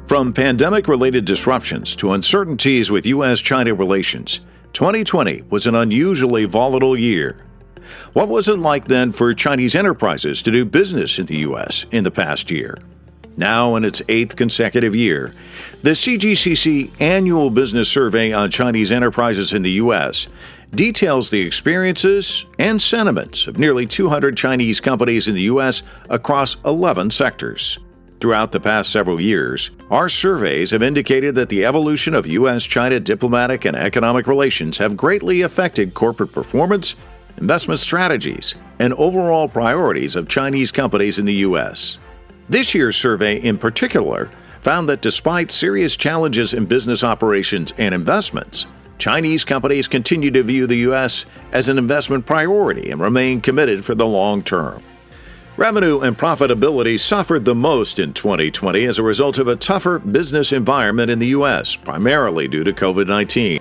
From pandemic-related disruptions to uncertainties with U.S.-China relations, 2020 was an unusually volatile year. What was it like then for Chinese enterprises to do business in the U.S. in the past year? Now in its 8th consecutive year, the CGCC Annual Business Survey on Chinese Enterprises in the U.S. details the experiences and sentiments of nearly 200 Chinese companies in the U.S. across 11 sectors. Throughout the past several years, our surveys have indicated that the evolution of U.S.-China diplomatic and economic relations have greatly affected corporate performance, investment strategies, and overall priorities of Chinese companies in the U.S. This year's survey in particular found that despite serious challenges in business operations and investments, Chinese companies continue to view the U.S. as an investment priority and remain committed for the long term. Revenue and profitability suffered the most in 2020 as a result of a tougher business environment in the U.S., primarily due to COVID-19.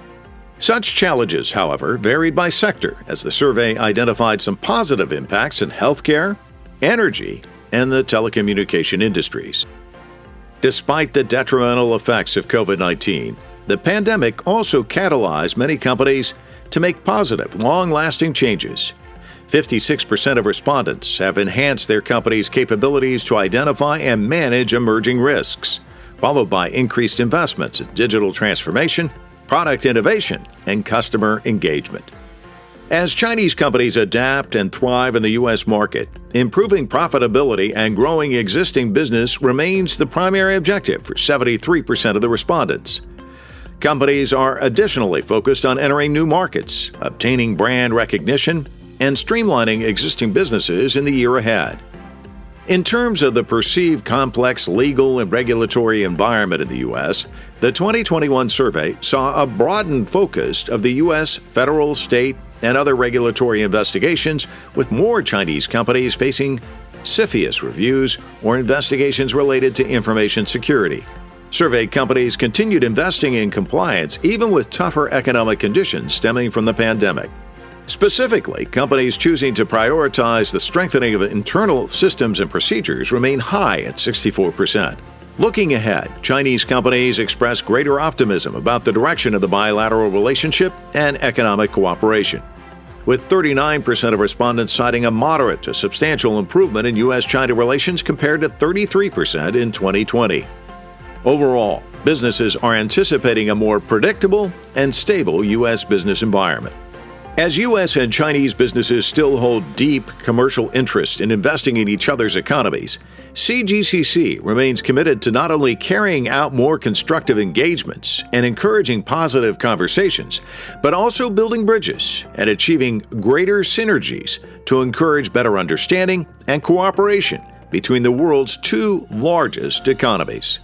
Such challenges, however, varied by sector, as the survey identified some positive impacts in healthcare, energy, and the telecommunication industries. Despite the detrimental effects of COVID-19, the pandemic also catalyzed many companies to make positive, long-lasting changes. 56% of respondents have enhanced their company's capabilities to identify and manage emerging risks, followed by increased investments in digital transformation, product innovation, and customer engagement. As Chinese companies adapt and thrive in the U.S. market, improving profitability and growing existing business remains the primary objective for 73% of the respondents. Companies are additionally focused on entering new markets, obtaining brand recognition, and streamlining existing businesses in the year ahead. In terms of the perceived complex legal and regulatory environment in the U.S., the 2021 survey saw a broadened focus of the U.S. federal, state, and other regulatory investigations, with more Chinese companies facing CFIUS reviews or investigations related to information security. Surveyed companies continued investing in compliance even with tougher economic conditions stemming from the pandemic. Specifically, companies choosing to prioritize the strengthening of internal systems and procedures remain high at 64%. Looking ahead, Chinese companies express greater optimism about the direction of the bilateral relationship and economic cooperation, with 39% of respondents citing a moderate to substantial improvement in U.S.-China relations compared to 33% in 2020. Overall, businesses are anticipating a more predictable and stable U.S. business environment. As U.S. and Chinese businesses still hold deep commercial interest in investing in each other's economies, CGCC remains committed to not only carrying out more constructive engagements and encouraging positive conversations, but also building bridges and achieving greater synergies to encourage better understanding and cooperation between the world's two largest economies.